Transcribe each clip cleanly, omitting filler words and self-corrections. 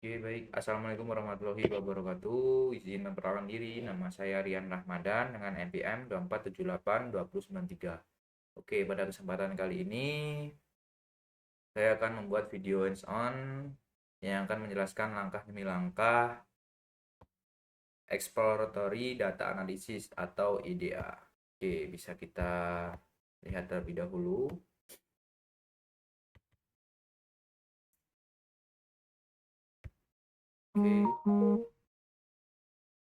Oke, baik. Assalamualaikum warahmatullahi wabarakatuh. Izin memperkenalkan diri, nama saya Rian Rahmadan dengan NPM 24782093. Oke, pada kesempatan kali ini saya akan membuat video hands-on yang akan menjelaskan langkah demi langkah exploratory data analysis atau EDA. Oke, bisa kita lihat terlebih dahulu. Oke.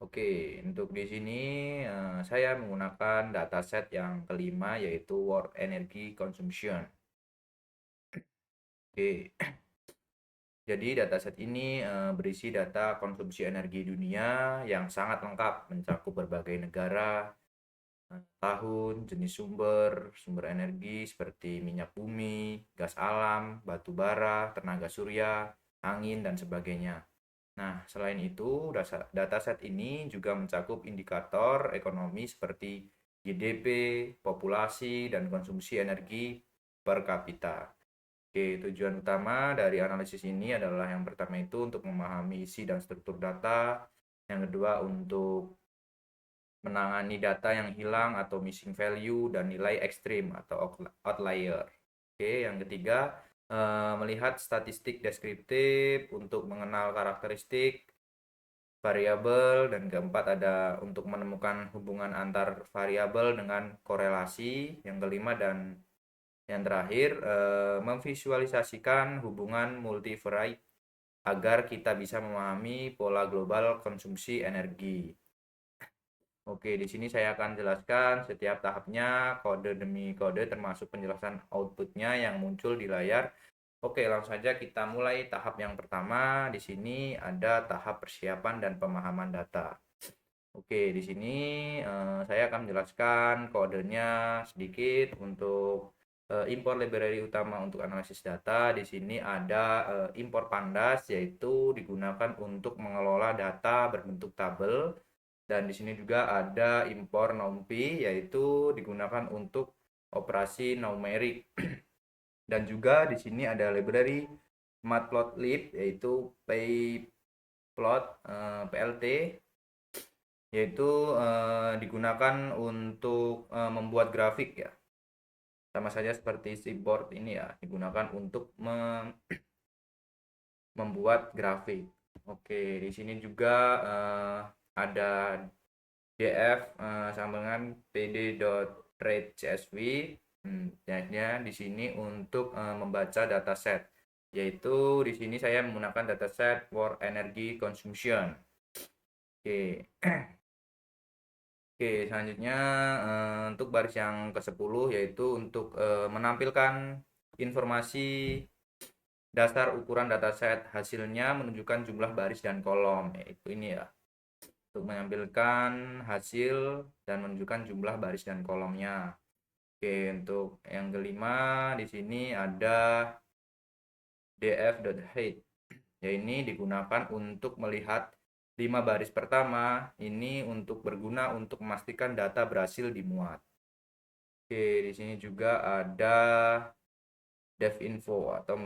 Oke, untuk di sini saya menggunakan dataset yang kelima yaitu World Energy Consumption. Oke, jadi dataset ini berisi data konsumsi energi dunia yang sangat lengkap, mencakup berbagai negara, tahun, jenis sumber, sumber energi seperti minyak bumi, gas alam, batu bara, tenaga surya, angin, dan sebagainya. Nah, selain itu, dataset ini juga mencakup indikator ekonomi seperti GDP, populasi, dan konsumsi energi per kapita. Oke, tujuan utama dari analisis ini adalah yang pertama itu untuk memahami isi dan struktur data, yang kedua untuk menangani data yang hilang atau missing value dan nilai ekstrim atau outlier. Oke, yang ketiga melihat statistik deskriptif untuk mengenal karakteristik variabel, dan keempat ada untuk menemukan hubungan antar variabel dengan korelasi. Yang kelima dan yang terakhir memvisualisasikan hubungan multivariate agar kita bisa memahami pola global konsumsi energi. Oke, di sini saya akan jelaskan setiap tahapnya kode demi kode termasuk penjelasan outputnya yang muncul di layar. Oke, langsung saja kita mulai tahap yang pertama. Di sini ada tahap persiapan dan pemahaman data. Oke, di sini saya akan menjelaskan kodenya sedikit untuk impor library utama untuk analisis data. Di sini ada impor pandas, yaitu digunakan untuk mengelola data berbentuk tabel, dan di sini juga ada impor numpy, yaitu digunakan untuk operasi numerik. Dan juga di sini ada library matplotlib, yaitu pyplot plt, yaitu digunakan untuk membuat grafik ya. Sama saja seperti Seaboard ini ya, digunakan untuk membuat grafik. Oke, di sini juga ada df sama dengan pd.readcsv. Ya, di sini untuk membaca dataset, yaitu di sini saya menggunakan dataset World Energy Consumption. Oke. Oke, selanjutnya untuk baris yang ke-10 yaitu untuk menampilkan informasi dasar ukuran dataset. Hasilnya menunjukkan jumlah baris dan kolom, yaitu ini ya. Untuk menampilkan hasil dan menunjukkan jumlah baris dan kolomnya. Oke, untuk yang kelima di sini ada df.height. Ya, ini digunakan untuk melihat 5 baris pertama. Ini untuk berguna untuk memastikan data berhasil dimuat. Oke, di sini juga ada devinfo atau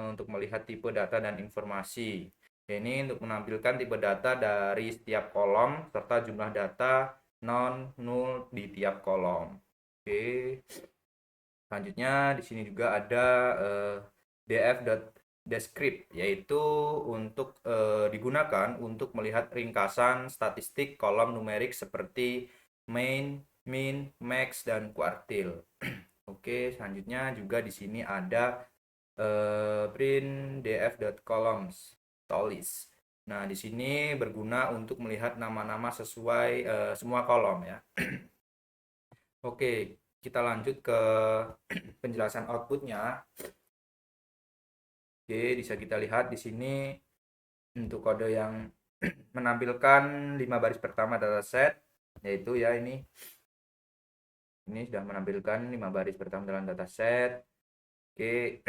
untuk melihat tipe data dan informasi. Ini untuk menampilkan tipe data dari setiap kolom serta jumlah data non nul di tiap kolom. Oke. Selanjutnya di sini juga ada df.descript, yaitu untuk digunakan untuk melihat ringkasan statistik kolom numerik seperti main, min, max, dan kuartil. Oke, selanjutnya juga di sini ada print df.columns tolis. Nah, di sini berguna untuk melihat nama-nama sesuai semua kolom ya. Oke, kita lanjut ke penjelasan outputnya. Oke, bisa kita lihat di sini untuk kode yang menampilkan 5 baris pertama dataset, yaitu ya ini sudah menampilkan 5 baris pertama dalam dataset. Oke.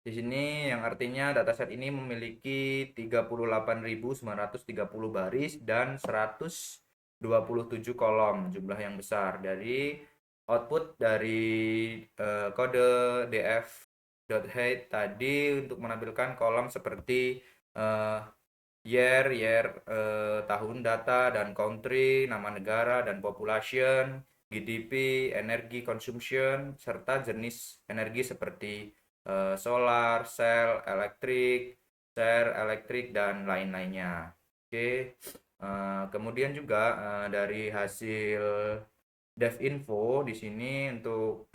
Di sini yang artinya dataset ini memiliki 38.930 baris dan 127 kolom, jumlah yang besar. Dari output dari kode df.height tadi untuk menampilkan kolom seperti eh, tahun data dan country, nama negara dan population, GDP, energi consumption, serta jenis energi seperti solar, share elektrik, dan lain-lainnya. Oke, kemudian juga dari hasil DevInfo di sini untuk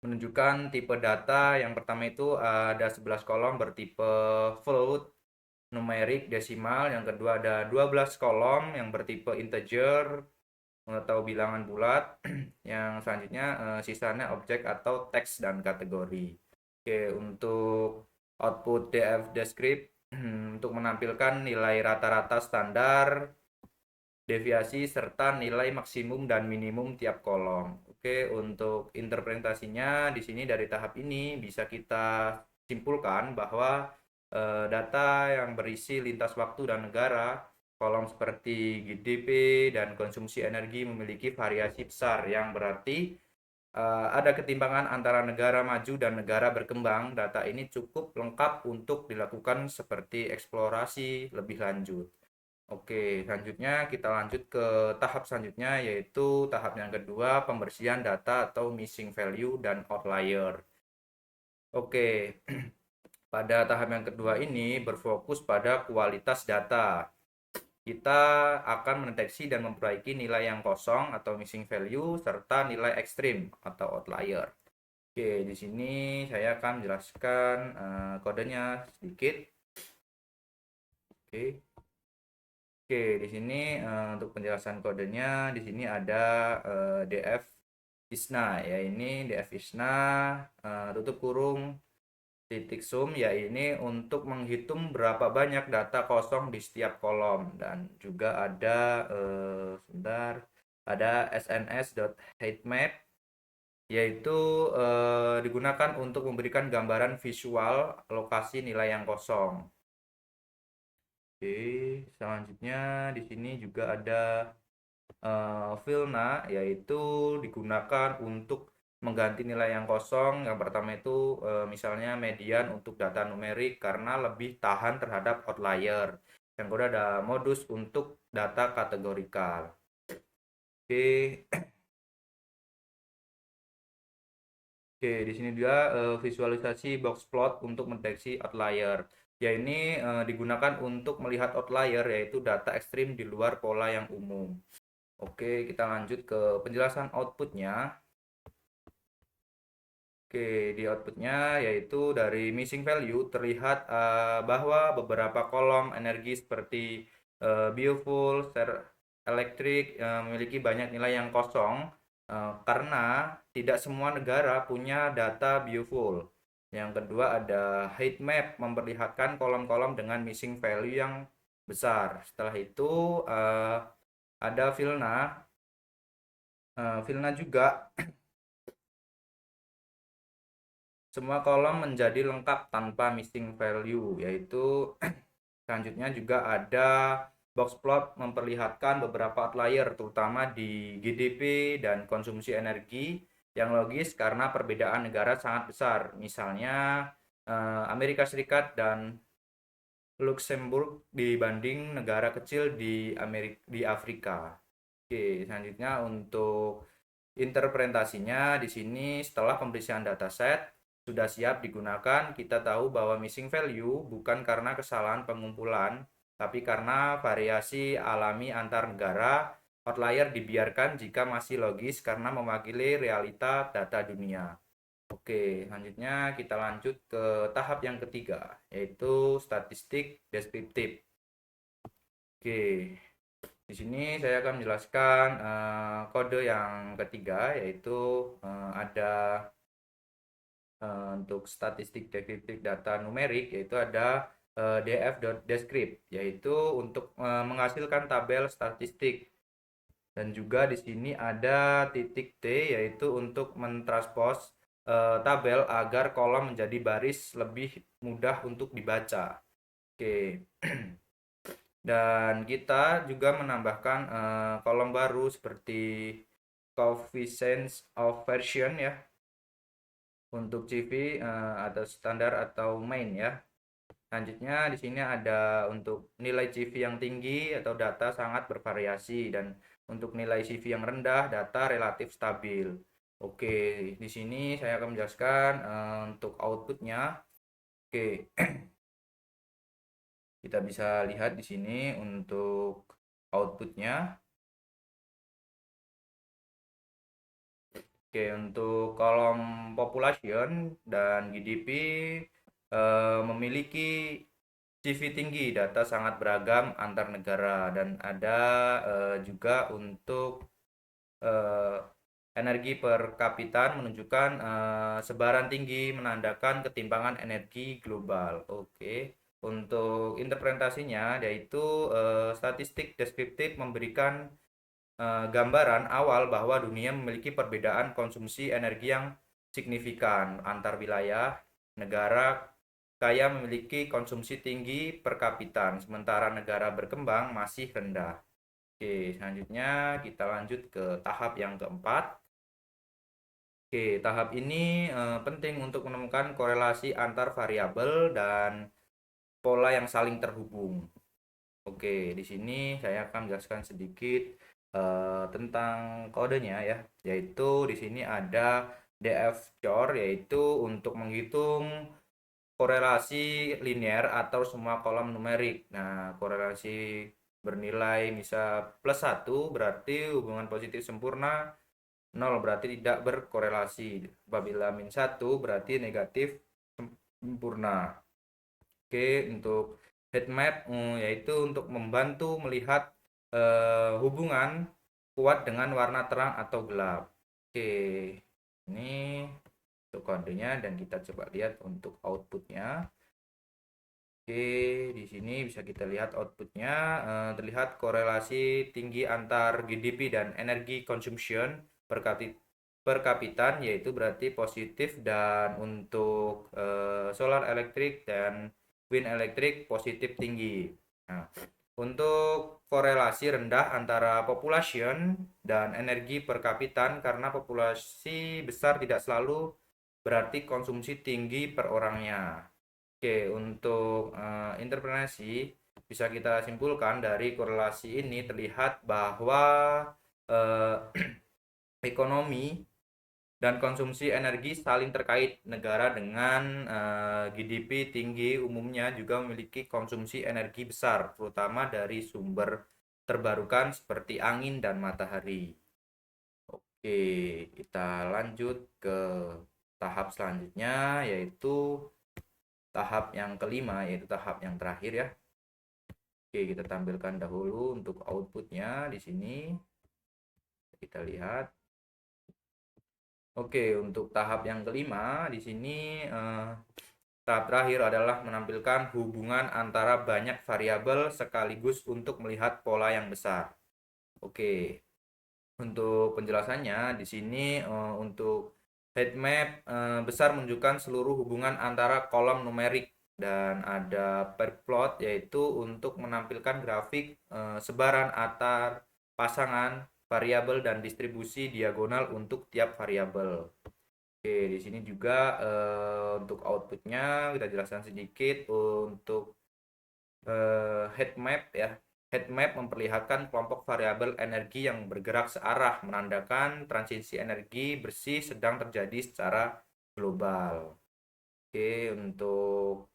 menunjukkan tipe data. Yang pertama itu ada 11 kolom bertipe float, numerik, desimal. Yang kedua ada 12 kolom yang bertipe integer atau bilangan bulat. Yang selanjutnya sisanya objek atau teks dan kategori. Oke, untuk output df descript untuk menampilkan nilai rata-rata standar, deviasi, serta nilai maksimum dan minimum tiap kolom. Oke, untuk interpretasinya di sini dari tahap ini bisa kita simpulkan bahwa data yang berisi lintas waktu dan negara, kolom seperti GDP dan konsumsi energi memiliki variasi besar yang berarti ada ketimpangan antara negara maju dan negara berkembang. Data ini cukup lengkap untuk dilakukan seperti eksplorasi lebih lanjut. Oke, selanjutnya kita lanjut ke tahap selanjutnya, yaitu tahap yang kedua, pembersihan data atau missing value dan outlier. Oke, pada tahap yang kedua ini berfokus pada kualitas data. Kita akan mendeteksi dan memperbaiki nilai yang kosong atau missing value serta nilai ekstrim atau outlier. Oke, di sini saya akan menjelaskan kodenya sedikit. Oke. Oke, di sini untuk penjelasan kodenya di sini ada df isna, ya ini df isna tutup kurung titik sum, ya ini untuk menghitung berapa banyak data kosong di setiap kolom. Dan juga ada sebentar, ada sns.heightmap, yaitu digunakan untuk memberikan gambaran visual lokasi nilai yang kosong. Oke, selanjutnya di sini juga ada Vilna, yaitu digunakan untuk mengganti nilai yang kosong. Yang pertama itu misalnya median untuk data numerik karena lebih tahan terhadap outlier. Yang kedua ada modus untuk data kategorikal. Oke, oke, di sini juga visualisasi box plot untuk mendeteksi outlier. Ya ini digunakan untuk melihat outlier, yaitu data ekstrim di luar pola yang umum. Oke, kita lanjut ke penjelasan outputnya. Oke, di outputnya yaitu dari missing value terlihat bahwa beberapa kolom energi seperti biofuel, share elektrik memiliki banyak nilai yang kosong karena tidak semua negara punya data biofuel. Yang kedua ada heat map memperlihatkan kolom-kolom dengan missing value yang besar. Setelah itu ada Vilna. Vilna juga semua kolom menjadi lengkap tanpa missing value, yaitu selanjutnya juga ada box plot memperlihatkan beberapa outlier terutama di GDP dan konsumsi energi yang logis karena perbedaan negara sangat besar. Misalnya Amerika Serikat dan Luxembourg dibanding negara kecil di Afrika. Oke, selanjutnya untuk interpretasinya di sini setelah pembersihan dataset sudah siap digunakan, kita tahu bahwa missing value bukan karena kesalahan pengumpulan, tapi karena variasi alami antar negara. Outlier dibiarkan jika masih logis karena mewakili realita data dunia. Oke, selanjutnya kita lanjut ke tahap yang ketiga, yaitu statistik deskriptif. Oke, di sini saya akan menjelaskan kode yang ketiga, yaitu ada untuk statistik deskriptif data numerik, yaitu ada df.descript, yaitu untuk menghasilkan tabel statistik. Dan juga di sini ada titik T, yaitu untuk mentranspos tabel agar kolom menjadi baris lebih mudah untuk dibaca. Oke. Dan kita juga menambahkan kolom baru seperti coefficients of version ya untuk CV atau standar atau main ya. Selanjutnya di sini ada untuk nilai CV yang tinggi atau data sangat bervariasi, dan untuk nilai CV yang rendah data relatif stabil. Oke, di sini saya akan menjelaskan untuk outputnya. Oke, kita bisa lihat di sini untuk outputnya. Oke, untuk kolom population dan GDP memiliki CV tinggi, data sangat beragam antar negara, dan ada juga untuk eh, energi per kapita menunjukkan sebaran tinggi, menandakan ketimpangan energi global. Oke. Untuk interpretasinya yaitu statistik deskriptif memberikan gambaran awal bahwa dunia memiliki perbedaan konsumsi energi yang signifikan antar wilayah. Negara kaya memiliki konsumsi tinggi per kapita, sementara negara berkembang masih rendah. Oke, selanjutnya kita lanjut ke tahap yang keempat. Oke, tahap ini penting untuk menemukan korelasi antar variabel dan pola yang saling terhubung. Oke, di sini saya akan menjelaskan sedikit tentang kodenya ya, yaitu di sini ada DF-CHOR, yaitu untuk menghitung korelasi linear atau semua kolom numerik. Nah, korelasi bernilai misal +1 berarti hubungan positif sempurna, 0 berarti tidak berkorelasi. Apabila -1 berarti negatif sempurna. Oke, untuk heat map yaitu untuk membantu melihat hubungan kuat dengan warna terang atau gelap. Oke, ini untuk kodenya dan kita coba lihat untuk outputnya. Oke, di sini bisa kita lihat outputnya, terlihat korelasi tinggi antar GDP dan energi consumption per kapita, yaitu berarti positif, dan untuk solar elektrik dan wind elektrik positif tinggi. Nah, untuk korelasi rendah antara population dan energi per kapita, karena populasi besar tidak selalu berarti konsumsi tinggi per orangnya. Oke, untuk interpretasi bisa kita simpulkan dari korelasi ini terlihat bahwa eh, ekonomi dan konsumsi energi saling terkait. Negara dengan GDP tinggi umumnya juga memiliki konsumsi energi besar, terutama dari sumber terbarukan seperti angin dan matahari. Oke, kita lanjut ke tahap selanjutnya, yaitu tahap yang kelima, yaitu tahap yang terakhir ya. Oke, kita tampilkan dahulu untuk outputnya di sini. Kita lihat. Oke, untuk tahap yang kelima di sini tahap terakhir adalah menampilkan hubungan antara banyak variabel sekaligus untuk melihat pola yang besar. Oke, untuk penjelasannya di sini untuk heat map besar menunjukkan seluruh hubungan antara kolom numerik, dan ada per plot yaitu untuk menampilkan grafik sebaran antar pasangan variabel dan distribusi diagonal untuk tiap variabel. Oke, di sini juga untuk outputnya kita jelaskan sedikit untuk heat map ya. Heat map memperlihatkan kelompok variabel energi yang bergerak searah, menandakan transisi energi bersih sedang terjadi secara global. Oke, untuk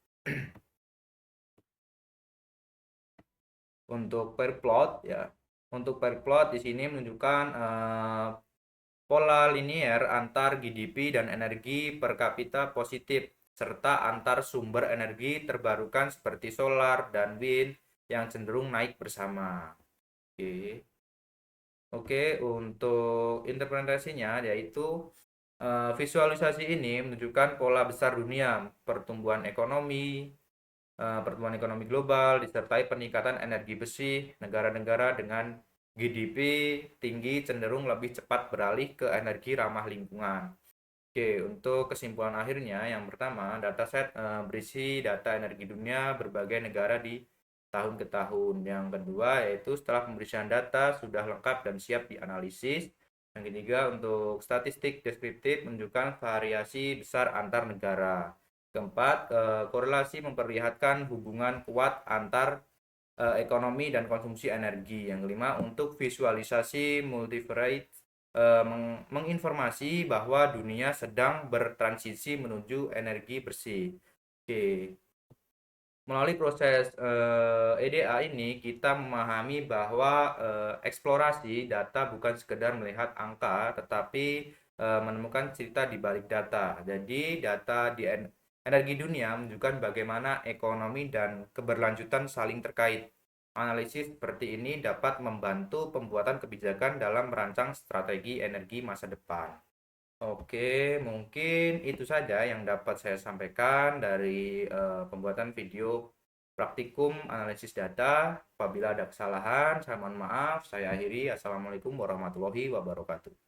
per plot ya. Untuk per plot di sini menunjukkan pola linier antar GDP dan energi per kapita positif, serta antar sumber energi terbarukan seperti solar dan wind yang cenderung naik bersama. Oke. Oke, untuk interpretasinya yaitu visualisasi ini menunjukkan pola besar dunia, pertumbuhan ekonomi global disertai peningkatan energi bersih. Negara-negara dengan GDP tinggi cenderung lebih cepat beralih ke energi ramah lingkungan. Oke, untuk kesimpulan akhirnya, yang pertama, dataset berisi data energi dunia berbagai negara di tahun ke tahun. Yang kedua, yaitu setelah pemberisian data sudah lengkap dan siap dianalisis. Yang ketiga, untuk statistik deskriptif menunjukkan variasi besar antar negara. Keempat, korelasi memperlihatkan hubungan kuat antar ekonomi dan konsumsi energi. Yang kelima, untuk visualisasi multivariate menginformasi bahwa dunia sedang bertransisi menuju energi bersih. Oke. Melalui proses EDA ini kita memahami bahwa eksplorasi data bukan sekedar melihat angka, tetapi menemukan cerita di balik data. Jadi data di energi dunia menunjukkan bagaimana ekonomi dan keberlanjutan saling terkait. Analisis seperti ini dapat membantu pembuatan kebijakan dalam merancang strategi energi masa depan. Oke, mungkin itu saja yang dapat saya sampaikan dari pembuatan video praktikum analisis data. Apabila ada kesalahan, saya mohon maaf. Saya akhiri. Assalamualaikum warahmatullahi wabarakatuh.